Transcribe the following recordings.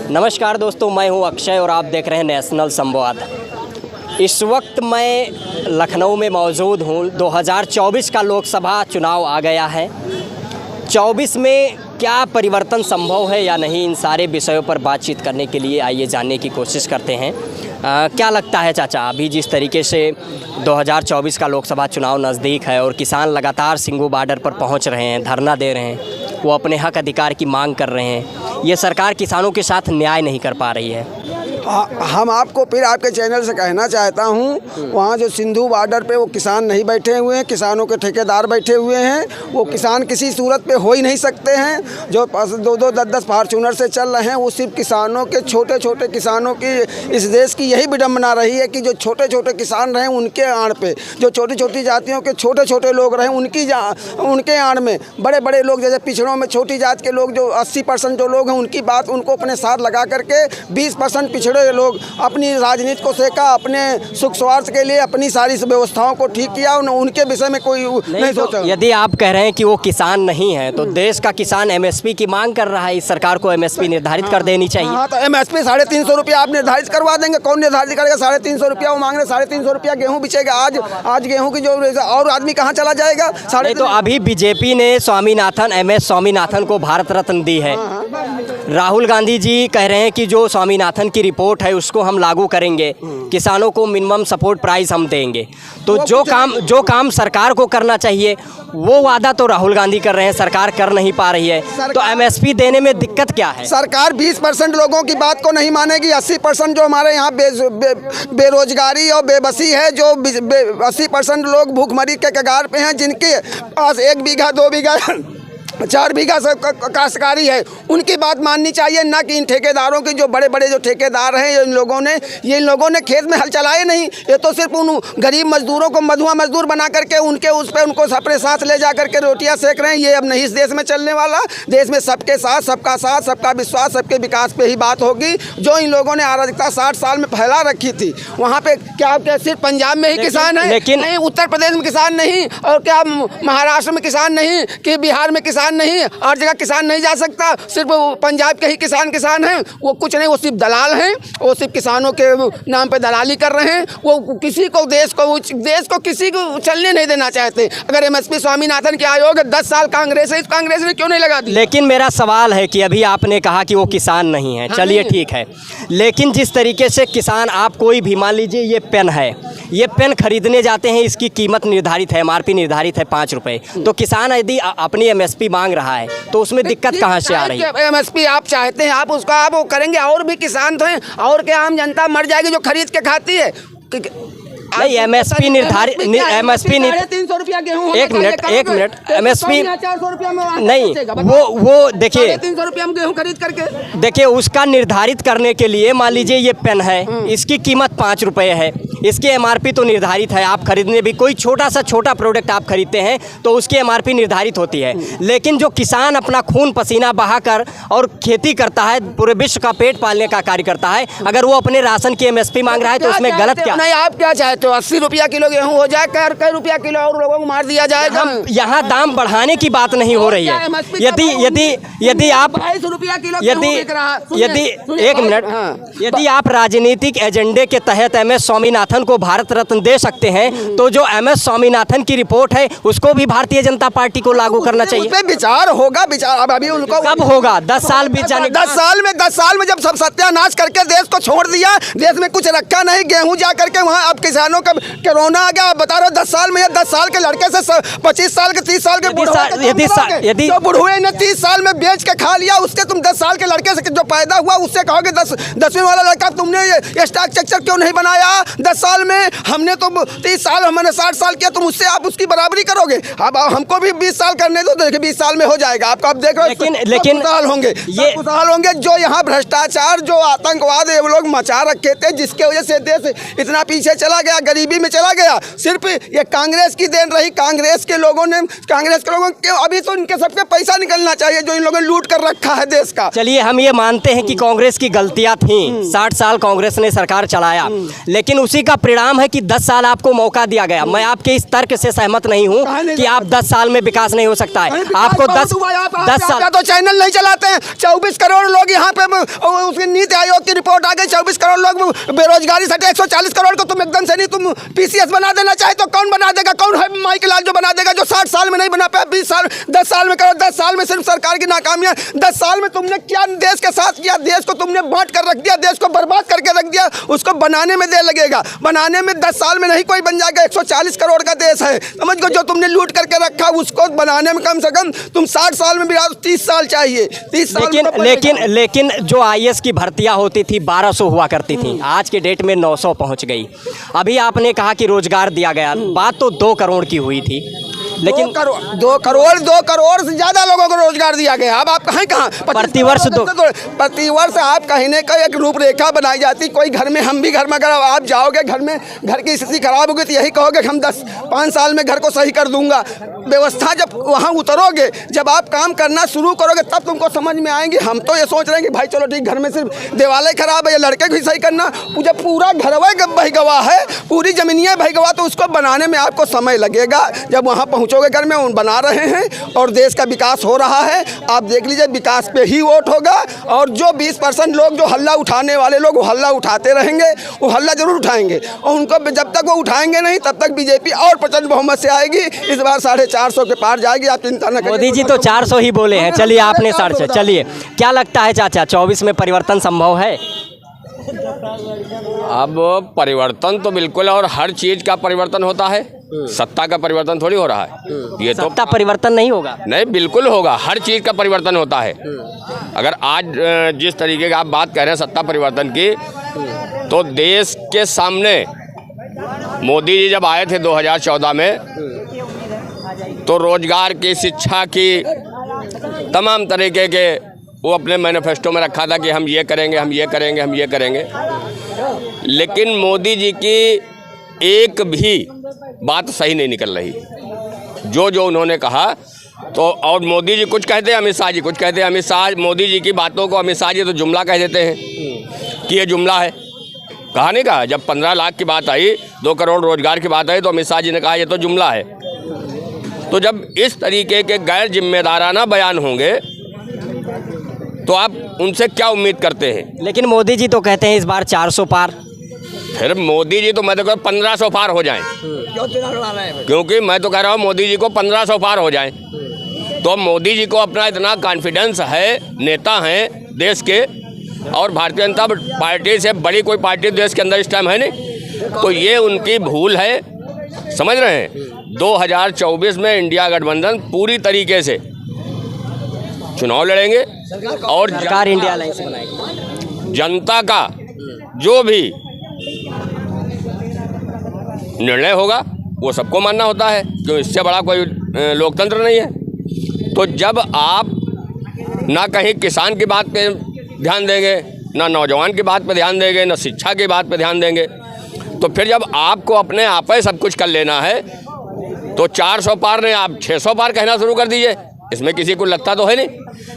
नमस्कार दोस्तों, मैं हूं अक्षय और आप देख रहे हैं नेशनल संवाद। इस वक्त मैं लखनऊ में मौजूद हूं। 2024 का लोकसभा चुनाव आ गया है। 24 में क्या परिवर्तन संभव है या नहीं, इन सारे विषयों पर बातचीत करने के लिए आइए जानने की कोशिश करते हैं। क्या लगता है चाचा, अभी जिस तरीके से 2024 का लोकसभा चुनाव नज़दीक है और किसान लगातार सिंघू बॉर्डर पर पहुंच रहे हैं, धरना दे रहे हैं, वो अपने हक अधिकार की मांग कर रहे हैं, ये सरकार किसानों के साथ न्याय नहीं कर पा रही है। हम आपको फिर आपके चैनल से कहना चाहता हूं, वहाँ जो सिंधु बॉर्डर पे वो किसान नहीं बैठे हुए हैं, किसानों के ठेकेदार बैठे हुए हैं। वो किसान किसी सूरत पे हो ही नहीं सकते हैं। जो 2-2, 10-10 फार्चूनर से चल रहे हैं, वो सिर्फ किसानों के, छोटे छोटे किसानों की, इस देश की यही विडम्बना रही है कि जो छोटे छोटे किसान रहे उनके आड़ पे, जो छोटी छोटी जातियों के छोटे छोटे लोग रहे उनके आड़ में बड़े बड़े लोग, जैसे पिछड़ों में छोटी जात के लोग जो 80% जो लोग हैं, उनकी बात उनको अपने साथ लगा करके 20% पिछड़े लोग अपनी राजनीति को सेका, अपने सुख स्वार्थ के लिए अपनी सारी व्यवस्थाओं को ठीक किया, उनके विषय में कोई नहीं सोचा। यदि आप कह रहे हैं कि वो किसान नहीं है, तो देश का किसान एमएसपी की मांग कर रहा है। इस सरकार को एमएसपी निर्धारित कर देनी चाहिए। हाँ, तो एमएसपी 350 रुपया आप निर्धारित करवा देंगे। कौन निर्धारित करेगा? 350 रुपया वो मांग रहे। 350 रुपया गेहूँ बिचेगा। आज गेहूँ की जो और आदमी कहाँ चला जाएगा? तो अभी बीजेपी ने स्वामीनाथन, MS स्वामीनाथन को भारत रत्न दी है। राहुल गांधी जी कह रहे हैं कि जो स्वामीनाथन की रिपोर्ट है उसको हम लागू करेंगे, किसानों को मिनिमम सपोर्ट प्राइस हम देंगे। तो जो काम सरकार को करना चाहिए वो वादा तो राहुल गांधी कर रहे हैं, सरकार कर नहीं पा रही है। तो एमएसपी देने में दिक्कत क्या है? सरकार 20% लोगों की बात को नहीं मानेगी। 80% जो हमारे यहाँ बेरोजगारी और बेबसी है, जो 80% लोग भूखमरी के कगार पे हैं, जिनके पास 1 बीघा 2 बीघा 4 बीघा से काश्तकारी है, उनकी बात माननी चाहिए, ना कि इन ठेकेदारों की, जो बड़े बड़े जो ठेकेदार हैं। इन लोगों ने खेत में हल चलाए नहीं। ये तो सिर्फ उन गरीब मजदूरों को मधुआ मजदूर बना करके उनको अपने साथ ले जा करके रोटियां सेक रहे हैं। ये अब नहीं इस देश में चलने वाला। देश में सबके साथ, सबका विश्वास, सबके विकास पे ही बात होगी। जो इन लोगों ने अराजकता 60 साल में फैला रखी थी, वहाँ पे क्या सिर्फ पंजाब में ही किसान है? लेकिन नहीं, उत्तर प्रदेश में किसान नहीं, और क्या महाराष्ट्र में किसान नहीं, कि बिहार में किसान नहीं, हर जगह किसान नहीं जा सकता? सिर्फ पंजाब के ही किसान हैं। वो कुछ नहीं, वो सिर्फ दलाल हैं। वो सिर्फ किसानों के नाम पे दलाली कर रहे हैं। वो किसी को देश को किसी को चलने नहीं देना चाहते। अगर एमएसपी स्वामीनाथन के आयोग 10 साल कांग्रेस है, इस कांग्रेस ने क्यों नहीं लगा दी? लेकिन मेरा सवाल है कि अभी आपने कहा कि वो किसान नहीं है, चलिए ठीक है, लेकिन जिस तरीके से किसान, आप कोई भी मान लीजिए ये पेन है, ये पेन खरीदने जाते हैं, इसकी कीमत निर्धारित है, MRP निर्धारित है 5 रुपये। तो किसान यदि अपनी MSP मांग रहा है तो उसमें दिक्कत कहाँ से आ रही है? एमएसपी आप चाहते हैं, आप उसका आप वो करेंगे, और भी किसान थे, और क्या आम जनता मर जाएगी जो खरीद के खाती है? नहीं, MSP निर्धारित, MSP 350 रुपया गेहूँ, एक मिनट MSP 400 रुपया नहीं, वो देखिए 350 रुपया में गेहूँ खरीद करके, देखिए उसका निर्धारित करने के लिए मान लीजिए ये पेन है, इसकी कीमत 5 रुपये है, इसकी MRP तो निर्धारित है। आप खरीदने भी कोई छोटा प्रोडक्ट आप खरीदते हैं तो उसकी MRP निर्धारित होती है। लेकिन जो किसान अपना खून पसीना बहाकर और खेती करता है, पूरे विश्व का पेट पालने का कार्य करता है, अगर वो अपने राशन की MSP मांग रहा है तो उसमें गलत क्या? नहीं, आप क्या चाहते हो? 80 रुपया किलो गेहूँ हो जाए, कई रुपया किलो और लोगों को मार दिया जाएगा? हम यहाँ दाम बढ़ाने की बात नहीं हो रही है। यदि आप 22 रुपया किलो, यदि आप राजनीतिक एजेंडे के तहत MS स्वामीनाथन को भारत रत्न दे सकते हैं, तो जो MS स्वामीनाथन की रिपोर्ट है उसको भी भारतीय जनता पार्टी को लागू करना चाहिए। उस पे विचार होगा। अब अभी उनको कब होगा? 10 साल बीत जाने, 10 साल में जब सब सत्यानाश करके देश को छोड़ दिया, देश में कुछ रखा नहीं, गेहूं जा करके वहाँ अब किसानों का कोरोना आ गया। आप बता रहे हो 10 साल में, 10 साल के लड़के से 25 साल के 30 साल के यदि बुढ़वे ने 30 साल में बेच के खा लिया, उसके तुम 10 साल के लड़के से जो पैदा हुआ उससे कहोगे 10वीं वाला लड़का तुमने ये स्टॉक स्ट्रक्चर क्यों नहीं बनाया? 10 साल में हमने तो 30 साल, हमने 60 साल किया, तुम उससे आप उसकी बराबरी करोगे? अब हमको भी 20 साल करने दो, देखिए 20 साल में हो जाएगा आपको। आप देख रहे हो, लेकिन खुशहाल होंगे जो यहाँ भ्रष्टाचार, जो आतंकवाद ये लोग मचा रखे थे, जिसके वजह से देश इतना पीछे चला गया, गरीबी में चला गया। सिर्फ ये कांग्रेस की देन रही। कांग्रेस के लोगों के अभी तो इनके सबके पैसा निकलना चाहिए जो इन लोगों ने लूट कर रखा है देश का। चलिए हम ये मानते हैं कि कांग्रेस की गलतियां थी, 60 साल कांग्रेस ने सरकार चलाया, लेकिन उसी का परिणाम है कि 10 साल आपको मौका दिया गया। मैं आपके इस तर्क से सहमत नहीं हूं कि आप 10 साल में विकास नहीं हो सकता है। आपको 10 साल तो चैनल नहीं चलाते हैं। 24 करोड़ लोग यहाँ पे उसकी नीति आयोग की रिपोर्ट आ गई, 24 करोड़ लोग बेरोजगारी से 140 करोड़ को तुम एकदम से नहीं तुम PCS बना देना चाहे तो कौन बना देगा? कौन है माइकल लाल जो बना देगा, जो 60 साल में नहीं बना पाया? 20 साल 10 साल में करो। 10 साल में सिर्फ सरकार की नाकामियां। 10 साल में तुमने क्या देश के साथ किया? देश को तुमने बांट कर रख दिया, देश को बर्बाद करके रख दिया। उसको बनाने में देर लगेगा, बनाने में 10 साल में नहीं कोई बन जाएगा। 140 करोड़ का देश है, समझ को जो तुमने लूट करके रखा उसको बनाने में कम से कम तुम 60 साल में भी 30 साल चाहिए। 30 साल लेकिन जो IAS की भर्तियां होती थी 1200 हुआ करती थी, आज के डेट में 900 पहुंच गई। अभी आपने कहा कि रोजगार दिया गया, बात तो 2 करोड़ की हुई थी, लेकिन 2 करोड़ से ज्यादा लोगों को रोजगार दिया गया। अब आप कहाँ प्रतिवर्ष आप कहने का एक रूपरेखा बनाई जाती। कोई घर में, हम भी घर में, अगर आप जाओगे घर में, घर की स्थिति खराब होगी तो यही कहोगे कि हम 5 साल में घर को सही कर दूंगा। व्यवस्था जब वहाँ उतरोगे, जब आप काम करना शुरू करोगे तब तुमको समझ में आएंगे। हम तो ये सोच रहे हैं कि भाई चलो ठीक, घर में सिर्फ दीवारें खराब है या लड़के भी सही करना, जब पूरा घर बहगवा है, पूरी जमीनियाँ बहगवा, तो उसको बनाने में आपको समय लगेगा। जब वहाँ पहुँचोगे घर में, उन बना रहे हैं और देश का विकास हो रहा है। आप देख लीजिए, विकास पे ही वोट होगा। और जो 20% लोग जो हल्ला उठाने वाले लोग, वो हल्ला उठाते रहेंगे, वो हल्ला जरूर उठाएंगे। और उनको जब तक वो उठाएंगे नहीं तब तक बीजेपी और प्रचंड बहुमत से आएगी। इस बार 450 के पार जाएगी, आप चिंता न करिए। मोदी जी तो 400 ही बोले हैं। चलिए आपने 400। चलिए, क्या लगता है चाचा, 24 में परिवर्तन संभव है? अब परिवर्तन तो बिल्कुल, और हर चीज का परिवर्तन होता है, सत्ता का परिवर्तन थोड़ी हो रहा है। ये तो सत्ता परिवर्तन नहीं होगा। नहीं, बिल्कुल होगा, हर चीज का परिवर्तन होता है। अगर आज जिस तरीके का आप बात कह रहे हैं सत्ता परिवर्तन की, तो देश के सामने मोदी जी जब आए थे 2014 में, तो रोजगार की, शिक्षा की, तमाम तरीके के वो अपने मैनिफेस्टो में रखा था कि हम ये करेंगे, हम ये करेंगे, हम ये करेंगे। लेकिन मोदी जी की एक भी बात सही नहीं निकल रही, जो उन्होंने कहा। तो और मोदी जी कुछ कहते हैं, अमित शाह जी कुछ कहते हैं। अमित शाह, मोदी जी की बातों को अमित शाह जी तो जुमला कह देते हैं कि ये जुमला है। कहा नहीं कहा, जब 15 लाख की बात आई, 2 करोड़ रोजगार की बात आई, तो अमित शाह जी ने कहा ये तो जुमला है। तो जब इस तरीके के गैर जिम्मेदाराना बयान होंगे तो आप उनसे क्या उम्मीद करते हैं? लेकिन मोदी जी तो कहते हैं इस बार 400 पार। फिर मोदी जी तो मैं तो कह 1500 पार हो जाएं, क्योंकि मैं तो कह रहा हूँ मोदी जी को 1500 पार हो जाएं। तो मोदी जी को अपना इतना कॉन्फिडेंस है, नेता हैं देश के, और भारतीय जनता पार्टी से बड़ी कोई पार्टी देश के अंदर इस टाइम है नहीं। तो ये उनकी भूल है, समझ रहे हैं। 2024 में इंडिया गठबंधन पूरी तरीके से चुनाव लड़ेंगे और सरकार इंडिया अलायंस बनाएगी। जनता का जो भी निर्णय होगा वो सबको मानना होता है, क्यों इससे बड़ा कोई लोकतंत्र नहीं है। तो जब आप ना कहीं किसान की बात पे ध्यान देंगे, ना नौजवान की बात पे ध्यान देंगे, ना शिक्षा की बात पे ध्यान देंगे, तो फिर जब आपको अपने आप ही सब कुछ कर लेना है, तो 400 पार नहीं, आप 600 पार कहना शुरू कर दीजिए। इसमें किसी को लगता तो है नहीं।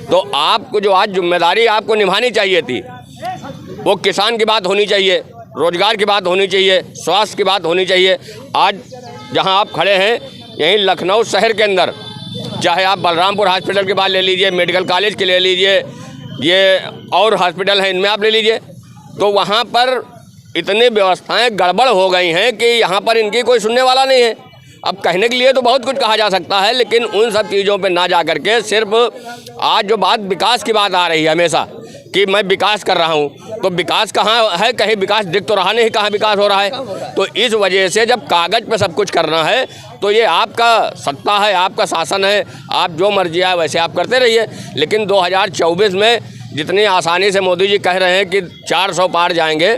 तो आपको जो आज जिम्मेदारी आपको निभानी चाहिए थी, वो किसान की बात होनी चाहिए, रोजगार की बात होनी चाहिए, स्वास्थ्य की बात होनी चाहिए। आज जहां आप खड़े हैं, यहीं लखनऊ शहर के अंदर, चाहे आप बलरामपुर हॉस्पिटल की बात ले लीजिए, मेडिकल कॉलेज की ले लीजिए, ये और हॉस्पिटल हैं इनमें आप ले लीजिए, तो वहाँ पर इतनी व्यवस्थाएं गड़बड़ हो गई हैं कि यहाँ पर इनकी कोई सुनने वाला नहीं है। अब कहने के लिए तो बहुत कुछ कहा जा सकता है, लेकिन उन सब चीज़ों पे ना जा करके सिर्फ आज जो बात विकास की बात आ रही है हमेशा कि मैं विकास कर रहा हूँ, तो विकास कहाँ है? कहीं विकास दिख तो रहा नहीं, कहाँ विकास हो रहा है। तो इस वजह से जब कागज़ पे सब कुछ करना है, तो ये आपका सत्ता है, आपका शासन है, आप जो मर्जी आए वैसे आप करते रहिए। लेकिन 2024 में जितनी आसानी से मोदी जी कह रहे हैं कि 400 पार जाएंगे,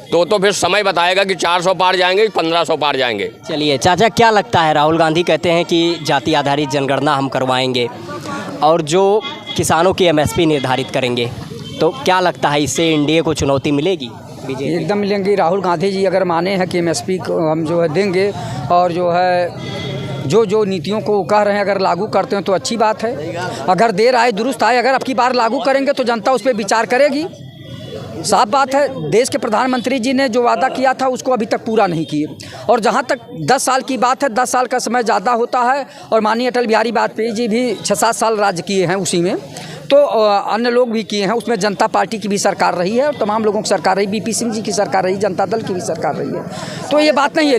तो फिर समय बताएगा कि 400 पार जाएंगे कि 1500 पार जाएंगे। चलिए चाचा, क्या लगता है? राहुल गांधी कहते हैं कि जाति आधारित जनगणना हम करवाएंगे और जो किसानों की MSP निर्धारित करेंगे, तो क्या लगता है इससे इंडिया को चुनौती मिलेगी? बीजेपी एकदम मिलेंगी। राहुल गांधी जी अगर माने हैं कि MSP को हम जो है देंगे, और जो है जो नीतियों को कह रहे हैं अगर लागू करते हैं तो अच्छी बात है। अगर देर आए दुरुस्त आए, अगर अब की बार लागू करेंगे तो जनता उस पर विचार करेगी। साफ बात है, देश के प्रधानमंत्री जी ने जो वादा किया था उसको अभी तक पूरा नहीं किए। और जहाँ तक 10 साल की बात है, 10 साल का समय ज़्यादा होता है और माननीय अटल बिहारी वाजपेयी जी भी 6-7 साल राज्य किए हैं उसी में, तो अन्य लोग भी किए हैं, उसमें जनता पार्टी की भी सरकार रही है और तमाम लोगों की सरकार रही, बीपी सिंह जी की सरकार रही, जनता दल की भी सरकार रही है, तो ये बात नहीं है।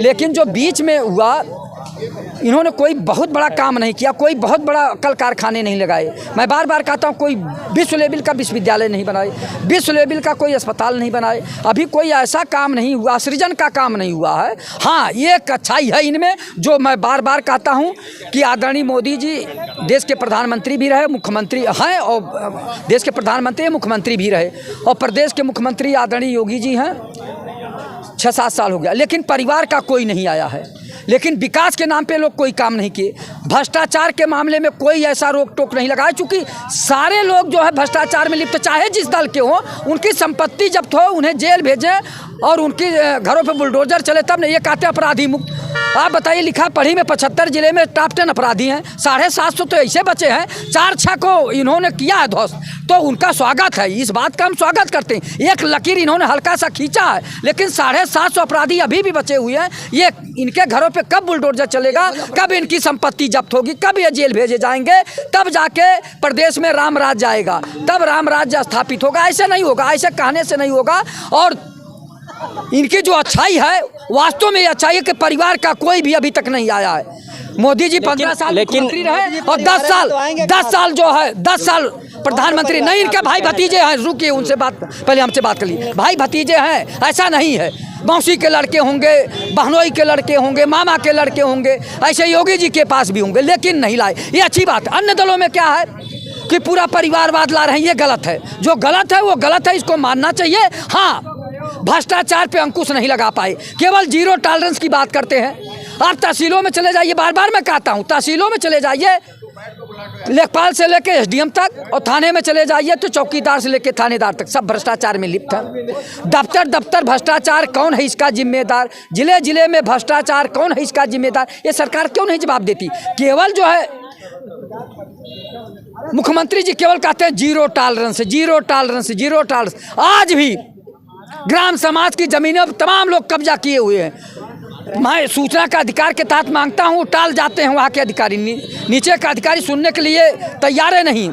लेकिन जो बीच में हुआ, इन्होंने कोई बहुत बड़ा काम नहीं किया, कोई बहुत बड़ा कल कारखाने नहीं लगाए। मैं बार बार कहता हूँ, कोई विश्व लेवल का विश्वविद्यालय नहीं बनाए, विश्व लेवल का कोई अस्पताल नहीं बनाए, अभी कोई ऐसा काम नहीं हुआ, सृजन का काम नहीं हुआ है। हाँ, एक अच्छाई है इनमें, जो मैं बार बार कहता हूँ कि आदरणीय मोदी जी देश के प्रधानमंत्री भी रहे, मुख्यमंत्री हैं, और देश के प्रधानमंत्री मुख्यमंत्री भी रहे, और प्रदेश के मुख्यमंत्री आदरणीय योगी जी हैं, 6-7 साल हो गया, लेकिन परिवार का कोई नहीं आया है। लेकिन विकास के नाम पे लोग कोई काम नहीं किए, भ्रष्टाचार के मामले में कोई ऐसा रोक टोक नहीं लगाया, चूँकि सारे लोग जो है भ्रष्टाचार में लिप्त, चाहे जिस दल के हो, उनकी संपत्ति जब्त हो, उन्हें जेल भेजें और उनके घरों पे बुलडोजर चले, तब नहीं ये कहते अपराधी मुक्त। आप बताइए, लिखा पढ़ी में 75 जिले में टॉप 10 अपराधी हैं, 750 तो ऐसे बचे हैं, 4-6 को इन्होंने किया है ध्वस्त, तो उनका स्वागत है, इस बात का हम स्वागत करते हैं। एक लकीर इन्होंने हल्का सा खींचा है, लेकिन 750 अपराधी अभी भी बचे हुए हैं। ये इनके घरों पे कब बुलडोजर चलेगा, कब इनकी संपत्ति जब्त होगी, कब ये जेल भेजे जाएंगे, तब जाके प्रदेश में राम राज्य आएगा, तब राम राज्य स्थापित होगा। ऐसे नहीं होगा, ऐसे कहने से नहीं होगा। और इनकी जो अच्छाई है, वास्तव में ये अच्छाई है कि परिवार का कोई भी अभी तक नहीं आया है। मोदी जी 15 साल मुख्यमंत्री रहे और 10 साल जो है 10 साल प्रधानमंत्री नहीं। इनके भाई भतीजे हैं, रुकिए, उनसे बात, पहले हमसे बात कर लीजिए। भाई भतीजे हैं, ऐसा नहीं है, मौसी के लड़के होंगे, बहनोई के लड़के होंगे, मामा के लड़के होंगे, ऐसे योगी जी के पास भी होंगे, लेकिन नहीं लाए। ये अच्छी बात है। अन्य दलों में क्या है कि पूरा परिवारवाद ला रहे हैं, ये गलत है। जो गलत है वो गलत है, इसको मानना चाहिए। हाँ, भ्रष्टाचार पे अंकुश नहीं लगा पाए, केवल 0 टॉलरेंस की बात करते हैं। आप तहसीलों में चले जाइए, बार बार मैं कहता हूँ, तहसीलों में चले जाइए, लेखपाल से लेके एसडीएम तक, और थाने में चले जाइए तो चौकीदार से लेके थानेदार तक सब भ्रष्टाचार में लिप्त है। दफ्तर भ्रष्टाचार, कौन है इसका जिम्मेदार? जिले जिले में भ्रष्टाचार, कौन है इसका जिम्मेदार? ये सरकार क्यों नहीं जवाब देती? केवल जो है मुख्यमंत्री जी केवल कहते हैं 0 टॉलरेंस, 0 टॉलरेंस, 0 टॉलरेंस। आज भी ग्राम समाज की जमीनों पर तमाम लोग कब्जा किए हुए हैं। मैं सूचना का अधिकार के तहत मांगता हूँ, टाल जाते हैं वहाँ के अधिकारी, नीचे का अधिकारी सुनने के लिए तैयार है नहीं।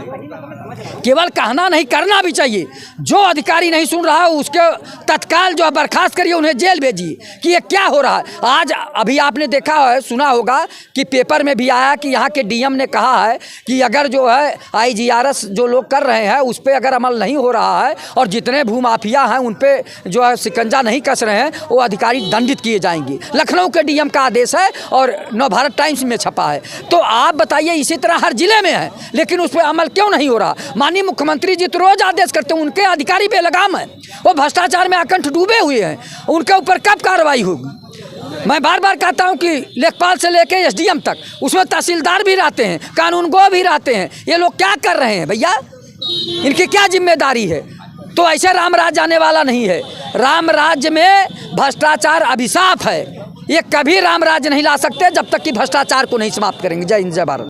केवल कहना नहीं, करना भी चाहिए। जो अधिकारी नहीं सुन रहा है उसके तत्काल जो है बर्खास्त करिए, उन्हें जेल भेजिए कि ये क्या हो रहा है। आज अभी आपने देखा है, सुना होगा कि पेपर में भी आया कि यहाँ के डीएम ने कहा है कि अगर जो है IGRS जो लोग कर रहे हैं उस पर अगर अमल नहीं हो रहा है और जितने भूमाफिया हैं उन पर जो है शिकंजा नहीं कस रहे हैं, वो अधिकारी दंडित किए जाएंगे। लखनऊ के डीएम का आदेश है और नवभारत टाइम्स में छपा है। तो आप बताइए, इसी तरह हर जिले में है, लेकिन उस पर अमल क्यों नहीं हो रहा? माननीय मुख्यमंत्री जी तो रोज आदेश करते हैं, उनके अधिकारी बेलगाम है, वो भ्रष्टाचार में आकंठ डूबे हुए हैं, उनके ऊपर कब कार्रवाई होगी? मैं बार बार कहता हूं कि लेखपाल से लेके एसडीएम तक, उसमें तहसीलदार भी रहते हैं, कानूनगो भी रहते हैं। ये लोग क्या कर रहे हैं भैया? इनकी क्या जिम्मेदारी है? तो ऐसे राम राज्य आने वाला नहीं है। राम राज्य में भ्रष्टाचार अभिशाप है, ये कभी राम राज्य नहीं ला सकते जब तक कि भ्रष्टाचार को नहीं समाप्त करेंगे। जय हिंद, जय भारत।